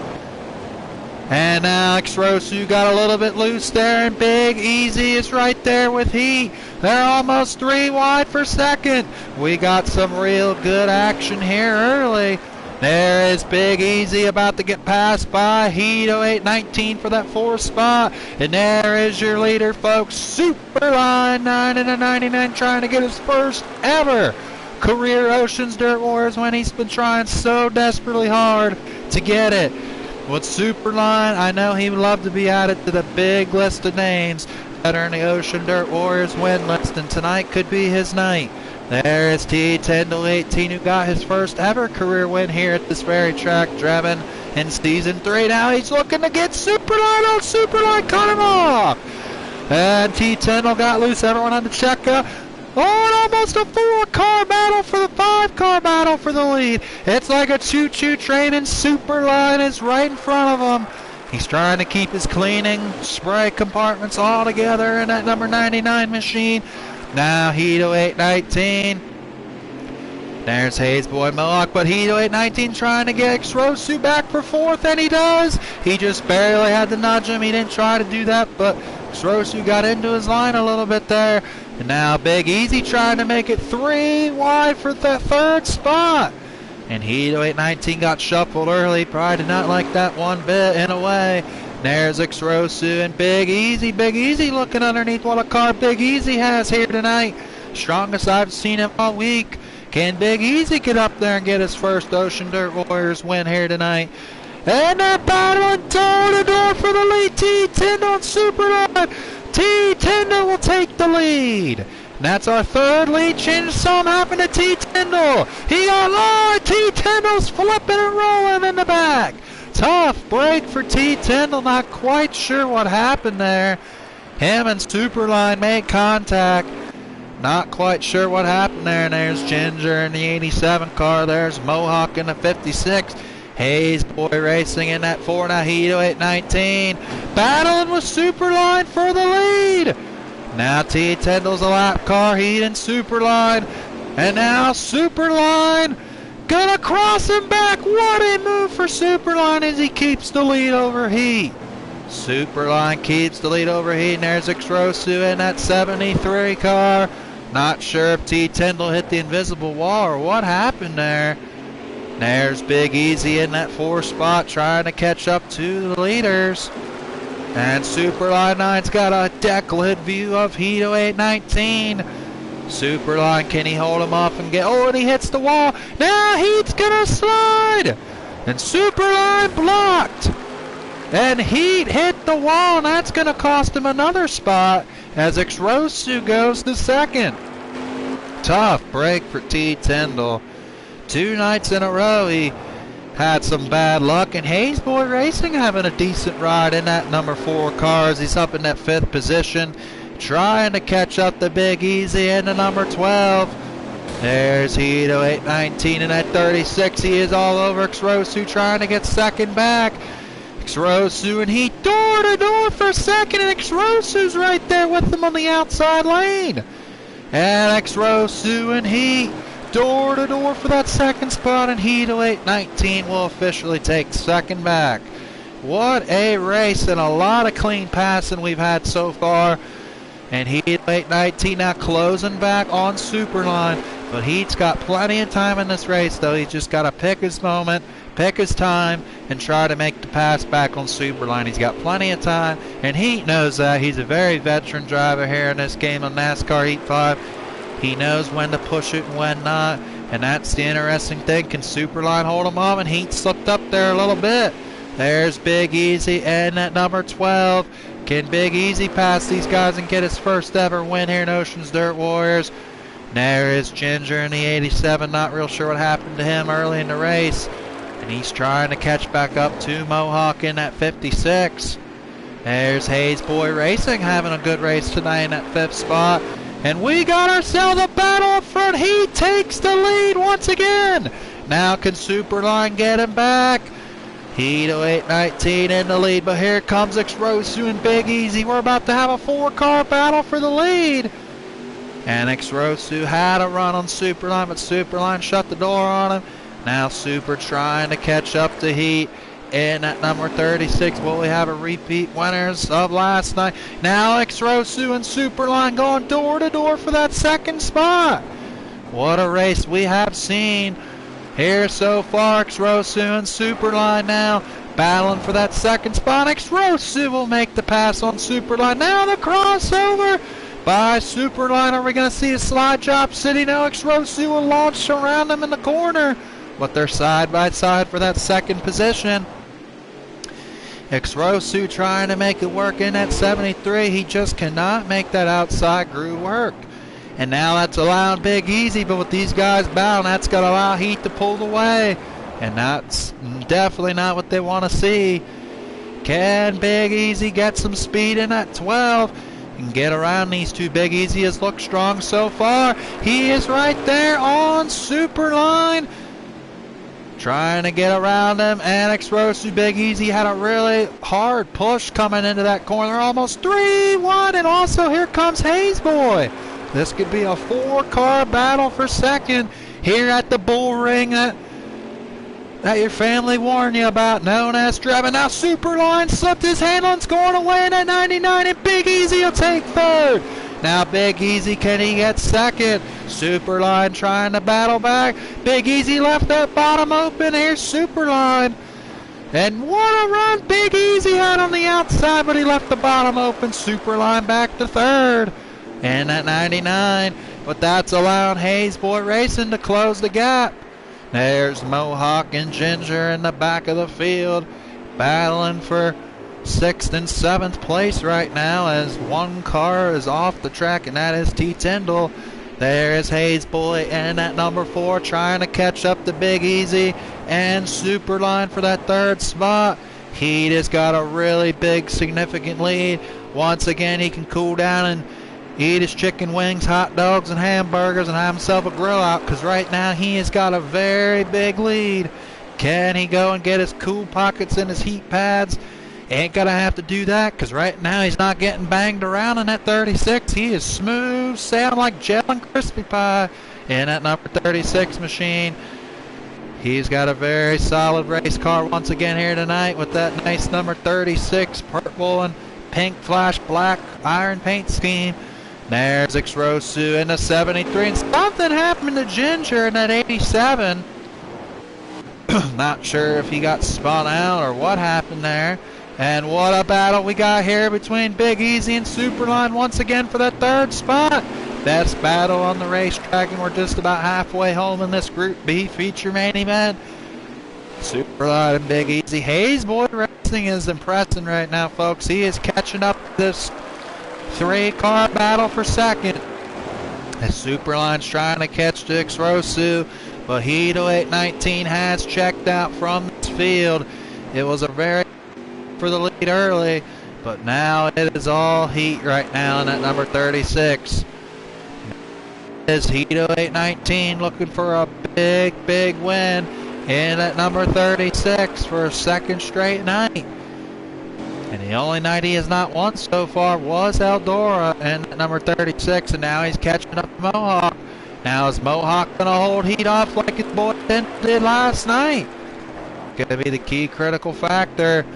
A: And now Xrosu got a little bit loose there, and Big Easy is right there with Heat. They're almost 3 wide for second. We got some real good action here early. There is Big Easy about to get passed by Heat 0819 for that 4th spot. And there is your leader, folks, Superline 9 trying to get his first ever career Oceans Dirt Wars when he's been trying so desperately hard to get it. With Superline, I know he would love to be added to the big list of names that are in the Ocean Dirt Warriors win list, and tonight could be his night. There is T10-18 who got his first ever career win here at this very track, driven in Season 3. Now he's looking to get Superline on. Superline cut him off. And T10 got loose. Everyone on the checkup. Oh, and almost a 4-car battle for the 5-car battle for the lead. It's like a choo-choo train, and Superline is right in front of him. He's trying to keep his cleaning spray compartments all together in that number 99 machine. Now Heat 0819. There's Hayes Boy Mohawk, but Heat 0819 trying to get Xrosu back for 4th, and he does. He just barely had to nudge him. He didn't try to do that, but Xrosu got into his line a little bit there. And now Big Easy trying to make it 3 wide for that 3rd spot. And Heat 0819 got shuffled early. Probably did not like that one bit in a way. There's Xrosu and Big Easy. Big Easy looking underneath what a car Big Easy has here tonight. Strongest I've seen him all week. Can Big Easy get up there and get his first Ocean Dirt Warriors win here tonight? And they're battling door to door for the lead. T10 on Superline. T10 will take the lead. And that's our 3rd lead change. Something happened to T10. He got low. T10's flipping and rolling in the back. Tough break for T10. Not quite sure what happened there. Him and Superline made contact. Not quite sure what happened there. And there's Ginger in the 87 car. There's Mohawk in the 56. Hayes Boy Racing in that 4. Now Heat 0819 battling with Superline for the lead. Now T10's a lap car. Heat and Superline. And now Superline gonna cross him back. What a move for Superline as he keeps the lead over Heat. Superline keeps the lead over Heat. And there's Xrosu in that 73 car. Not sure if T10 will hit the invisible wall or what happened there. There's Big Easy in that 4th spot trying to catch up to the leaders. And Superline 9's got a decklit view of Heat 0819. Superline, can he hold him off and get... Oh, and he hits the wall. Now Heat's gonna slide. And Superline blocked. And Heat hit the wall, and that's gonna cost him another spot as Xrosu goes to 2nd. Tough break for T10. 2 nights in a row he had some bad luck, and Hayes Boy Racing having a decent ride in that number 4 car as he's up in that 5th position, trying to catch up to Big Easy in the number 12. There's Heat 0819 in that 36. He is all over Xrosu trying to get 2nd back. Xrosu and Heat door to door for 2nd, and Xrosu's right there with them on the outside lane. And Xrosu and Heat door to door for that 2nd spot, and Heat 0819 will officially take 2nd back. What a race, and a lot of clean passing we've had so far. And Heat 0819 now closing back on Superline. But Heat's got plenty of time in this race, though. He's just got to pick his moment, pick his time, and try to make the pass back on Superline. He's got plenty of time, and Heat knows that. He's a very veteran driver here in this game of NASCAR Heat 5. He knows when to push it and when not, and that's the interesting thing. Can Superline hold him off? And Heat slipped up there a little bit. There's Big Easy and that number 12. Can Big Easy pass these guys and get his first ever win here in Oceans Dirt Warriors? There is Ginger in the 87. Not real sure what happened to him early in the race. And he's trying to catch back up to Mohawk in that 56. There's Hayes Boy Racing having a good race tonight in that 5th spot. And we got ourselves a battle up front. He takes the lead once again. Now can Superline get him back? Heat 0819 in the lead, but here comes Xrosu and Big Easy. We're about to have a 4-car battle for the lead. And Xrosu had a run on Superline, but Superline shut the door on him. Now Super trying to catch up to Heat. And at number 36, will we have a repeat winners of last night? Now X-Rosu and Superline going door to door for that second spot. What a race we have seen here so far. X-Rosu and Superline now battling for that second spot. X-Rosu will make the pass on Superline. Now the crossover by Superline. Are we going to see a slide job city? No, X-Rosu will launch around them in the corner. But they're side by side for that second position. X-Rosu trying to make it work in at 73. He just cannot make that outside groove work. And now that's allowed Big Easy, but with these guys battling, that's going to allow Heat to pull away. And that's definitely not what they want to see. Can Big Easy get some speed in at 12 and get around these two? Big Easy has looked strong so far. He is right there on Superline, trying to get around him. And X-Rosu, Big Easy had a really hard push coming into that corner. Almost 3-1, and also here comes Hayes Boy. This could be a 4-car battle for second here at the Bull Ring that your family warned you about, known as Driving. Now Superline slipped his handle and going away in at 99, and Big Easy will take third. Now Big Easy, can he get second? Superline trying to battle back. Big Easy left that bottom open. Here's Superline. And what a run Big Easy had on the outside, but he left the bottom open. Superline back to third. And at 99. But that's allowed Hayes Boy Racing to close the gap. There's Mohawk and Ginger in the back of the field, battling for 6th and 7th place right now, as one car is off the track, and that is T. Tyndall. There is Hayes Boy and at number 4 trying to catch up to Big Easy and Superline for that third spot. Heat has got a really big significant lead. Once again, he can cool down and eat his chicken wings, hot dogs, and hamburgers and have himself a grill out, because right now he has got a very big lead. Can he go and get his cool pockets in his heat pads? Ain't gonna have to do that, because right now he's not getting banged around in that 36. He is smooth sailing like gel and crispy pie in that number 36 machine. He's got a very solid race car once again here tonight with that nice number 36 purple and pink flash black iron paint scheme. There's X-Rosu in the 73, and something happened to Ginger in that 87. Not sure if he got spun out or what happened there. And what a battle we got here between Big Easy and Superline once again for that third spot. Best battle on the racetrack, and we're just about halfway home in this Group B feature main event. Superline and Big Easy. Hayes Boy Racing is impressing right now, folks. He is catching up this 3-car battle for second. As Superline's trying to catch to X-Rosu, but Hito 819 has checked out from this field. It was a very for the lead early, but now it is all Heat right now in that number 36. Is Hito 819 looking for a big win in that number 36 for a second straight night. And the only night he has not won so far was Eldora and number 36, and now he's catching up to Mohawk. Now is Mohawk going to hold Heat off like his boy did last night? Going to be the key critical factor.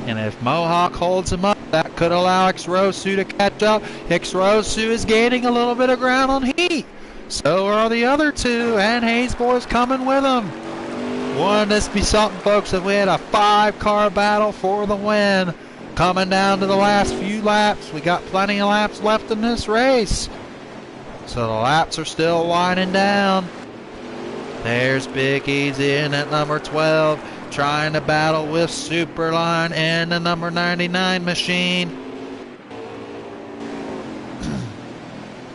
A: And if Mohawk holds him up, that could allow X-Rosu to catch up. X-Rosu is gaining a little bit of ground on Heat. So are the other two, and Hayes Boy's coming with him. Wouldn't this be something, folks, if we had a 5-car battle for the win? Coming down to the last few laps. We got plenty of laps left in this race. So the laps are still winding down. There's Big Easy in at number 12, trying to battle with Superline and the number 99 machine.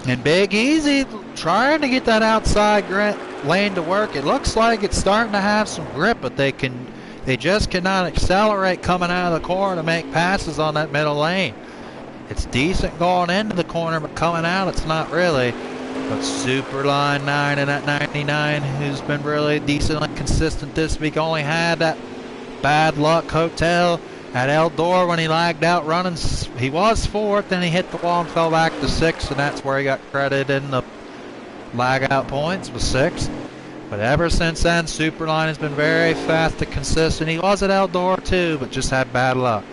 A: And Big Easy trying to get that outside lane to work. It looks like it's starting to have some grip, but they just cannot accelerate coming out of the corner to make passes on that middle lane. It's decent going into the corner, but coming out it's not really. But Superline 9 and at 99, who's been really decently consistent this week, only had that bad luck hotel at Eldora when he lagged out running. He was 4th, then he hit the wall and fell back to 6th, and that's where he got credited in the lag out points, was 6th. But ever since then, Superline has been very fast and consistent. He was at Eldora too, but just had bad luck.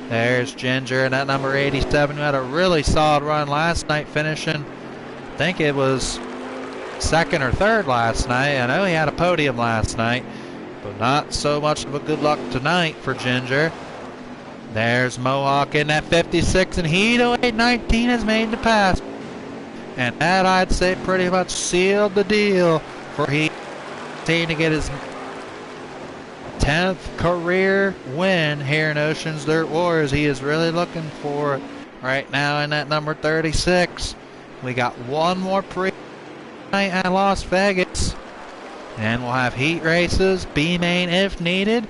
A: There's Ginger and that number 87 who had a really solid run last night, finishing, I think it was second or third last night. I know he had a podium last night, but not so much of a good luck tonight for Ginger. There's Mohawk in that 56, and Hito 819 has made the pass. And that, I'd say, pretty much sealed the deal for Hito to get his 10th career win here in Oceans Dirt Wars. He is really looking for it right now in that number 36. We got one more pre-night at Las Vegas, and we'll have heat races, B-main if needed,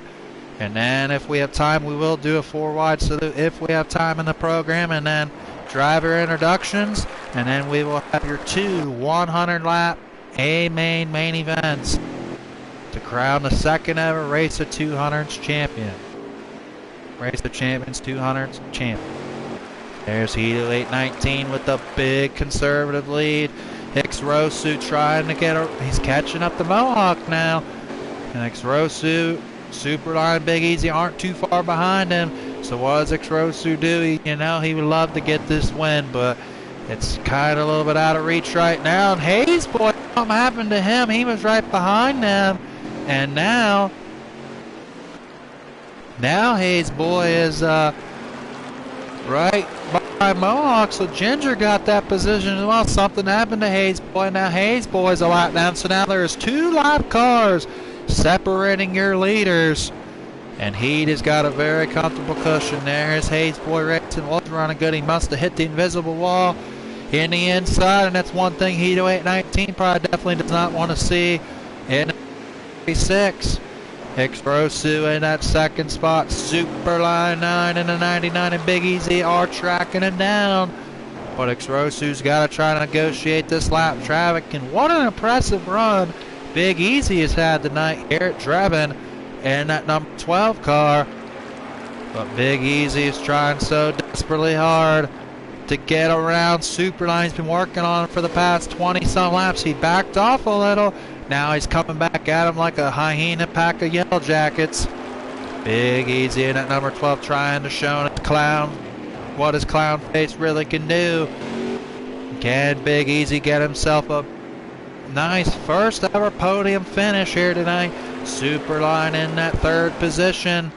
A: and then if we have time we will do a 4-wide salute if we have time in the program, and then driver introductions, and then we will have your 2 100-lap A-main main events to crown the second ever Race of 200s champion. Race of Champions 200s champion. There's Hito 819 with the big conservative lead. Ixrosu trying to get he's catching up to Mohawk now. And Ixrosu, Superline, Big Easy aren't too far behind him. So what does Ixrosu do? He would love to get this win, but it's kind of a little bit out of reach right now. And Hayes Boy, something happened to him. He was right behind them. And now Hayes Boy is right by Mohawk. So Ginger got that position as well. Something happened to Hayes Boy. Now Hayes Boy's a lap down. So now there's 2 lap cars separating your leaders. And Heat has got a very comfortable cushion there. As Hayes Boy racing was running good. He must have hit the invisible wall in the inside. And that's one thing Hito 819 probably definitely does not want to see in 6. Ixrosu in that second spot. Superline 9 and the 99 and Big Easy are tracking him down. But Ixrosu's got to try to negotiate this lap traffic. And what an impressive run Big Easy has had tonight here at Drebin in that number 12 car. But Big Easy is trying so desperately hard to get around Superline. He's been working on it for the past 20-some laps. He backed off a little. Now he's coming back at him like a hyena pack of Yellow Jackets. Big Easy in at number 12 trying to show Clown what his clown face really can do. Can Big Easy get himself a nice first ever podium finish here tonight? Superline in that 3rd position.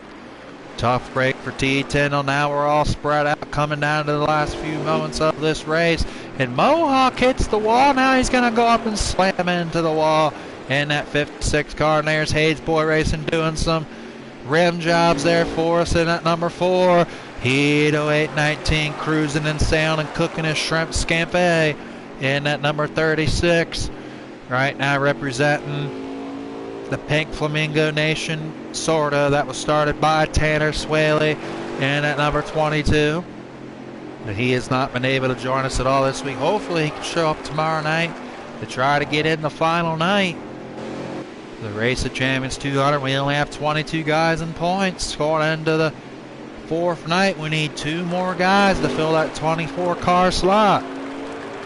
A: Tough break for T-Tyndall. Now we're all spread out coming down to the last few moments of this race. And Mohawk hits the wall. Now he's going to go up and slam into the wall in that 56 car. And there's Hayes Boy Racing doing some rim jobs there for us in that number 4. Hito 819 cruising and sailing and cooking his shrimp scampi in that number 36. Right now representing the Pink Flamingo Nation, sorta. That was started by Tanner Swaley and at number 22. But he has not been able to join us at all this week. Hopefully he can show up tomorrow night to try to get in the final night. The Race of Champions 200, we only have 22 guys in points. Going into the 4th night, we need 2 more guys to fill that 24 car slot.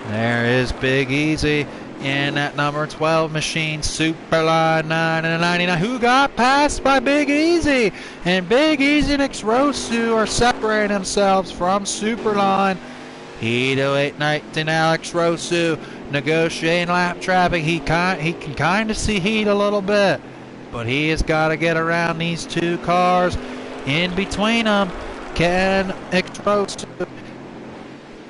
A: There is Big Easy in that number 12 machine, Superline 9 and a 99, who got passed by Big Easy. And Big Easy and Ixrosu are separating themselves from Superline. Hito 819, Alex Rosu negotiating lap traffic. He can kind of see Heat a little bit, but he has got to get around these 2 cars in between them. Can Ixrosu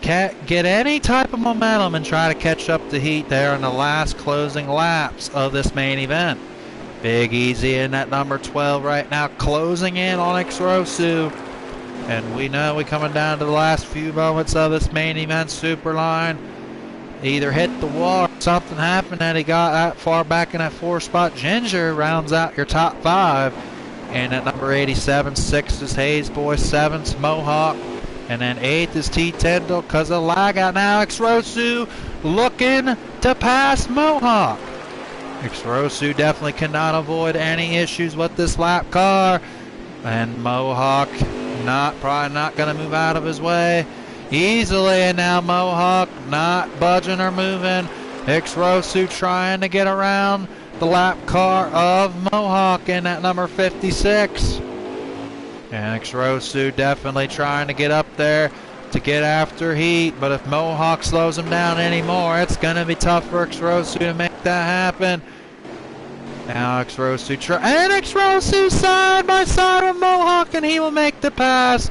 A: get any type of momentum and try to catch up to Heat there in the last closing laps of this main event? Big Easy in that number 12 right now, closing in on Ixrosu. And we know we're coming down to the last few moments of this main event. Superline either hit the wall or something happened that he got that far back in that 4th spot. Ginger rounds out your top 5. And at number 87, 6th is Hayes Boy, 7th Mohawk. And then 8th is T-Tyndall because of lag out. Now Ixrosu looking to pass Mohawk. Ixrosu definitely cannot avoid any issues with this lap car. And Mohawk probably not going to move out of his way easily. And now Mohawk not budging or moving. Ixrosu trying to get around the lap car of Mohawk in at number 56. And Xrosu definitely trying to get up there to get after heat, but if Mohawk slows him down anymore, it's going to be tough for Xrosu to make that happen. Now Xrosu Xrosu side by side with Mohawk, and he will make the pass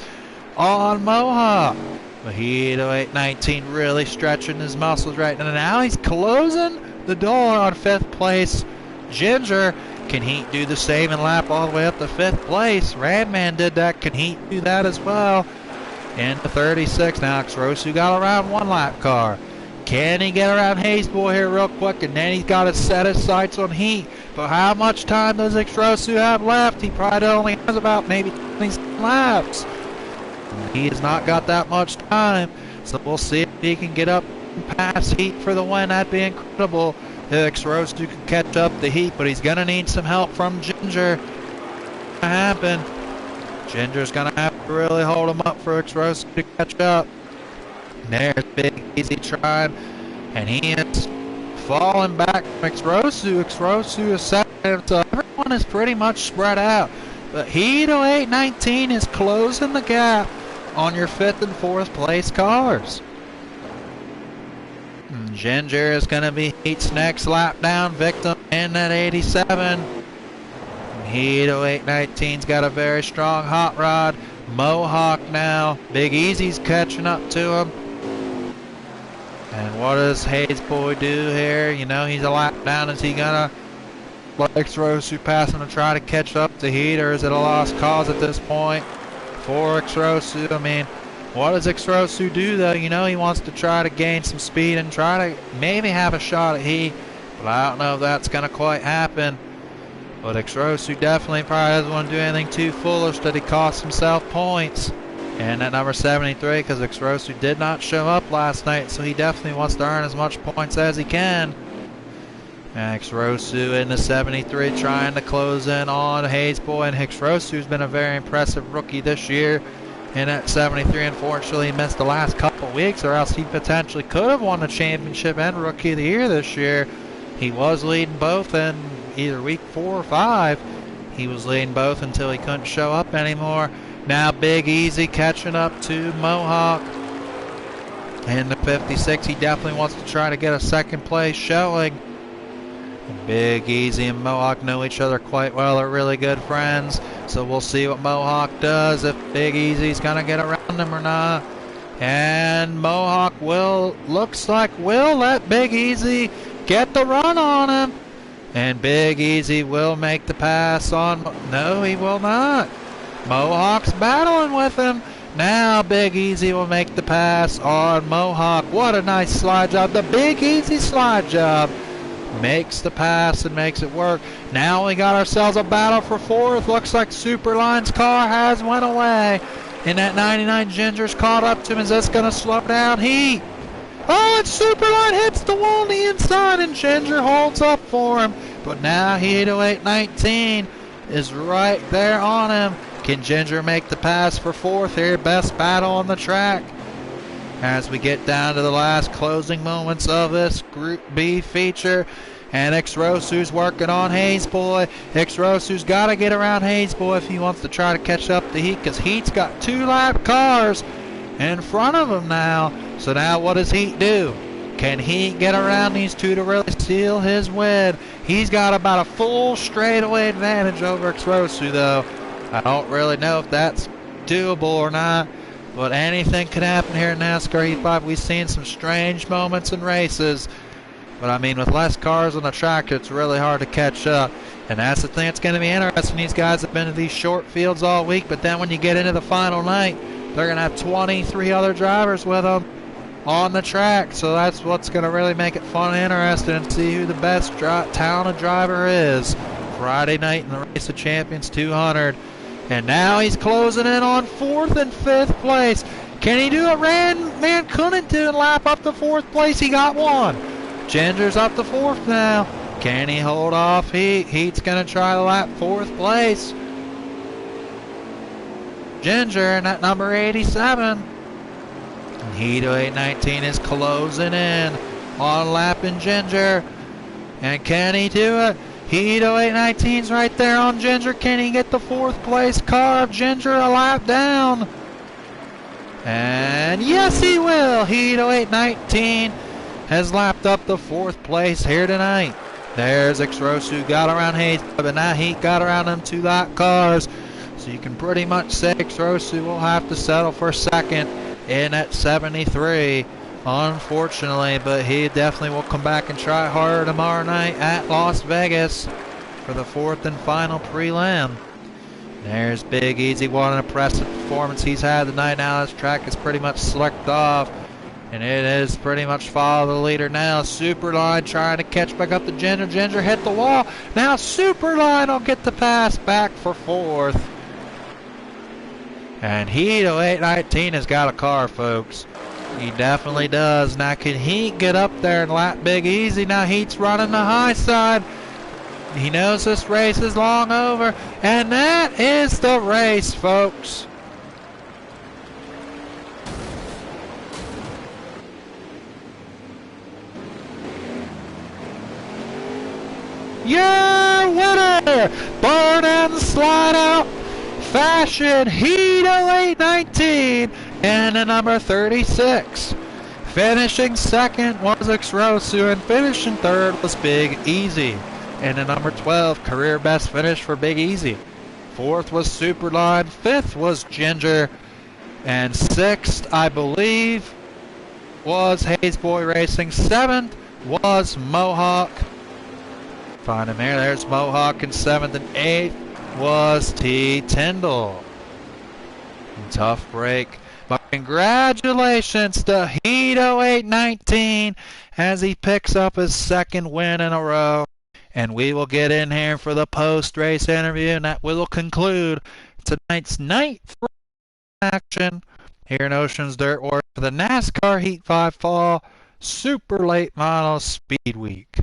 A: on Mohawk. Mahito 819 really stretching his muscles right now. Now he's closing the door on 5th place. Ginger, can he do the same and lap all the way up to 5th place? Radman did that. Can he do that as well? Into 36. Now Xrosu got around 1 lap car. Can he get around Hayes Boy here real quick? And then he's got to set his sights on heat. But how much time does Xrosu have left? He probably only has about maybe 20 laps. He has not got that much time. So we'll see if he can get up and pass heat for the win. That'd be incredible. Xrosu can catch up the heat, but he's going to need some help from Ginger to happen. Ginger's going to have to really hold him up for Xrosu to catch up. There's Big Easy trying, and he is falling back from Xrosu. Xrosu is second, so everyone is pretty much spread out. But Hito 819 is closing the gap on your 5th and 4th place cars. And Ginger is going to be Heat's next lap down victim in that 87. Hito 819's got a very strong hot rod. Mohawk now. Big Easy's catching up to him. And what does Hayes Boy do here? You know, he's a lap down. Is he gonna let Xrosu pass him to try to catch up to Heat, or is it a lost cause at this point for Xrosu? I mean, what does Xrosu do though? You know, he wants to try to gain some speed and try to maybe have a shot at Heat, but I don't know if that's gonna quite happen. But Xrosu definitely probably doesn't want to do anything too foolish that he costs himself points. And at number 73, because Xrosu did not show up last night, so he definitely wants to earn as much points as he can. And Xrosu in the 73 trying to close in on Hayes Boy. And Xrosu's been a very impressive rookie this year. And at 73, unfortunately, he missed the last couple weeks, or else he potentially could have won the championship and Rookie of the Year this year. He was leading both in either week 4 or 5. He was leading both until he couldn't show up anymore. Now Big Easy catching up to Mohawk. In the 56, he definitely wants to try to get a 2nd place showing. Big Easy and Mohawk know each other quite well. They're really good friends. So we'll see what Mohawk does, if Big Easy's going to get around him or not. And Mohawk looks like will let Big Easy get the run on him. And Big Easy will make the pass on. No, he will not. Mohawk's battling with him. Now Big Easy will make the pass on Mohawk. What a nice slide job. The Big Easy slide job makes the pass and makes it work. Now we got ourselves a battle for 4th. Looks like Superline's car has went away. And that 99 Ginger's caught up to him. Is this going to slow down Heat? Oh, and Superline hits the wall on the inside, and Ginger holds up for him. But now Hito 819 is right there on him. Can Ginger make the pass for 4th here? Best battle on the track. As we get down to the last closing moments of this Group B feature. And Xrosu's working on Hayes Boy. Xrosu's got to get around Hayes Boy if he wants to try to catch up to Heat, because Heat's got 2 lap cars in front of him now. So now what does Heat do? Can Heat get around these 2 to really seal his win? He's got about a full straightaway advantage over Xrosu though. I don't really know if that's doable or not, but anything could happen here in NASCAR Heat 5. We've seen some strange moments in races, but I mean, with less cars on the track, it's really hard to catch up. And that's the thing that's going to be interesting. These guys have been to these short fields all week, but then when you get into the final night, they're going to have 23 other drivers with them on the track. So that's what's going to really make it fun and interesting, and see who the best talented driver is Friday night in the Race of Champions 200. And now he's closing in on 4th and 5th place. Can he do what Radman couldn't do and lap up to 4th place? He got one. Ginger's up to 4th now. Can he hold off Heat? Heat's going to try to lap 4th place. Ginger in at number 87. And Hito 819 is closing in on lapping Ginger. And can he do it? Hito 819's right there on Ginger. Can he get the 4th place car of Ginger a lap down? And yes, he will. Hito 819 has lapped up the 4th place here tonight. There's Xrosu, got around Hayes, but now he got around them 2 lap cars. So you can pretty much say Xrosu will have to settle for 2nd in at 73. Unfortunately, but he definitely will come back and try harder tomorrow night at Las Vegas for the 4th and final prelim. There's Big Easy. What an impressive performance he's had tonight. Now this track is pretty much slicked off, and it is pretty much follow the leader now. Superline trying to catch back up to Ginger. Ginger hit the wall. Now Superline will get the pass back for 4th. And Hito 819 has got a car, folks. He definitely does. Now can Heat get up there and lap Big Easy? Now Heat's running the high side. He knows this race is long over. And that is the race, folks. Your winner, burn and slide out fashion, Hito 819 and the number 36. Finishing 2nd was Xrosu, and finishing 3rd was Big Easy. And the number 12, career best finish for Big Easy. 4th was Superline, 5th was Ginger, and 6th, I believe, was Hayes Boy Racing. 7th was Mohawk. Find him here. There's Mohawk in 7th, and 8th was T. Tyndall. Tough break. But congratulations to Hito 819 as he picks up his 2nd win in a row. And we will get in here for the post-race interview, and that will conclude tonight's night 3 action here in Oceans Dirt Warriors for the NASCAR Heat 5 Fall Super Late Model Speed Week.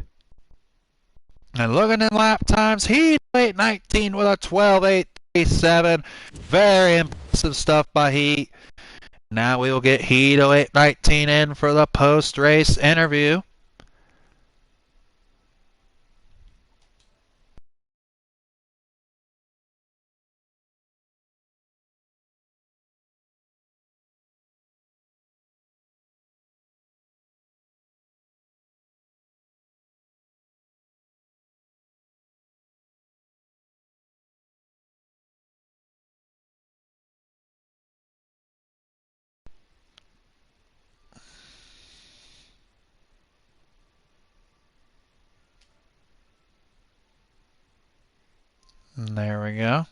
A: And looking in lap times, Heat 819 with a 12.837. Very impressive stuff by Heat. Now we will get Hito 819 in for the post-race interview. And there we go.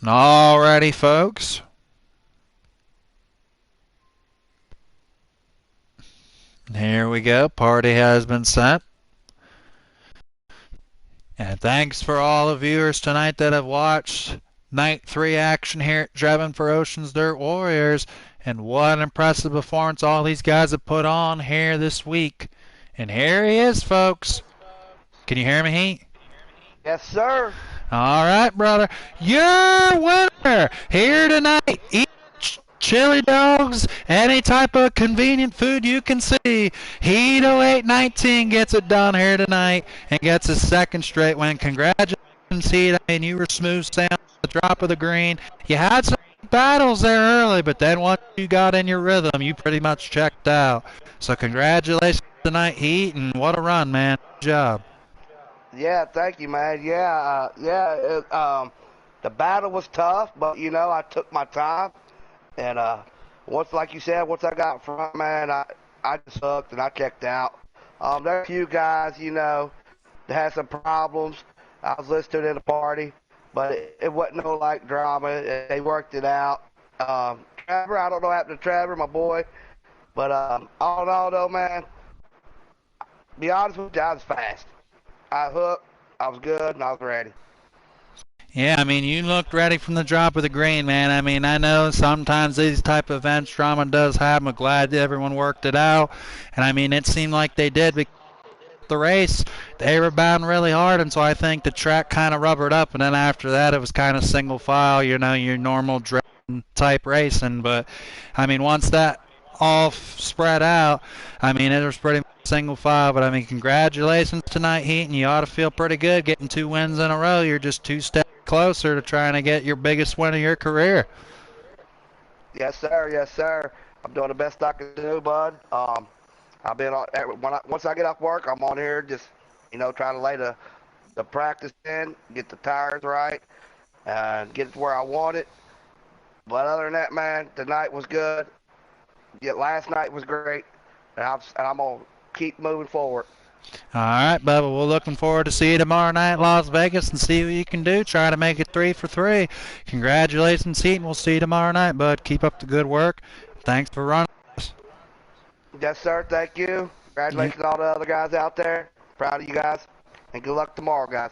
A: Alrighty, folks. Here we go. Party has been set. And thanks for all the viewers tonight that have watched Night 3 action here at Drebin for Oceans Dirt Warriors. And what an impressive performance all these guys have put on here this week. And here he is, folks. Can you hear me, Heat?
C: Yes, sir.
A: All right, brother. Your winner here tonight. Eat chili dogs, any type of convenient food you can see. Hito 819 gets it done here tonight and gets his 2nd straight win. Congratulations, Heat. I mean, you were smooth sailing at the drop of the green. You had some battles there early, but then once you got in your rhythm, you pretty much checked out. So congratulations tonight, Heat, and what a run, man. Good job.
C: Yeah, thank you, man. The battle was tough, but you know, I took my time, and once, like you said, once I got front, man, I just hooked and I checked out. There are a few guys, you know, that had some problems. I was listed in a party, but it wasn't no like drama. They worked it out. Trevor, I don't know what happened to Trevor, my boy, but all in all, though, man, be honest with you, I was fast. I hooked, I was good, and I was ready.
A: Yeah, I mean, you looked ready from the drop of the green, man. I mean, I know sometimes these type of events, drama does happen. I'm glad everyone worked it out. And, I mean, it seemed like they did because the race, they were bound really hard, and so I think the track kind of rubbered up. And then after that, it was kind of single file, you know, your normal type racing. But, I mean, once that all spread out. I mean, it was pretty much single file, but I mean, congratulations tonight, Heat, and you ought to feel pretty good getting 2 wins in a row. You're just 2 steps closer to trying to get your biggest win of your career.
C: Yes, sir. Yes, sir. I'm doing the best I can do, bud. I've been on once I get off work, I'm on here just trying to lay the practice in, get the tires right, and get it to where I want it. But other than that, man, tonight was good. Yeah, last night was great, and I'm gonna keep moving forward.
A: All right, Bubba, we're looking forward to see you tomorrow night in Las Vegas and see what you can do. Try to make it 3 for 3. Congratulations, Heat, and we'll see you tomorrow night, bud. Keep up the good work. Thanks for running.
C: Yes, sir. Thank you. Congratulations to all the other guys out there. Proud of you guys, and good luck tomorrow, guys.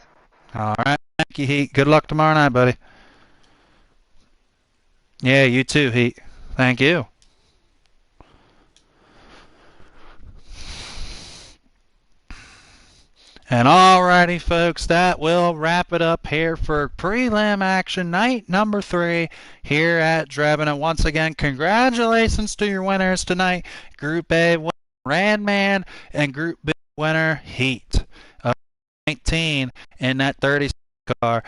A: All right, thank you, Heat. Good luck tomorrow night, buddy. Yeah, you too, Heat. Thank you. And alrighty, folks, that will wrap it up here for prelim action night number 3 here at Drebin. And once again, congratulations to your winners tonight. Group A winner, Randman, and Group B winner, Heat. 19 in that 30 car.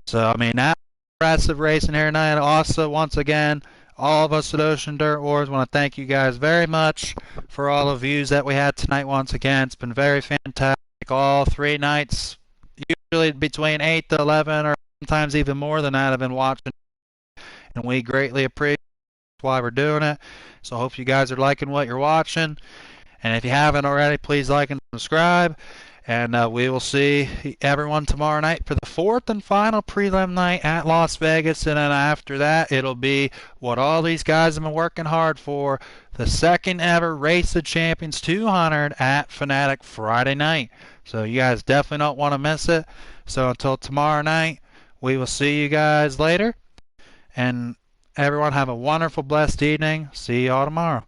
A: So, I mean, that's impressive racing here tonight. Also, once again, all of us at Ocean Dirt Wars want to thank you guys very much for all the views that we had tonight once again. It's been very fantastic. All 3 nights, usually between 8 to 11 or sometimes even more than that, I've been watching, and we greatly appreciate why we're doing it. So I hope you guys are liking what you're watching, and if you haven't already, please like and subscribe, and we will see everyone tomorrow night for the 4th and final prelim night at Las Vegas, and then after that it'll be what all these guys have been working hard for, the 2nd ever Race of Champions 200 at Fanatic Friday night. So you guys definitely don't want to miss it. So until tomorrow night, we will see you guys later. And everyone have a wonderful, blessed evening. See you all tomorrow.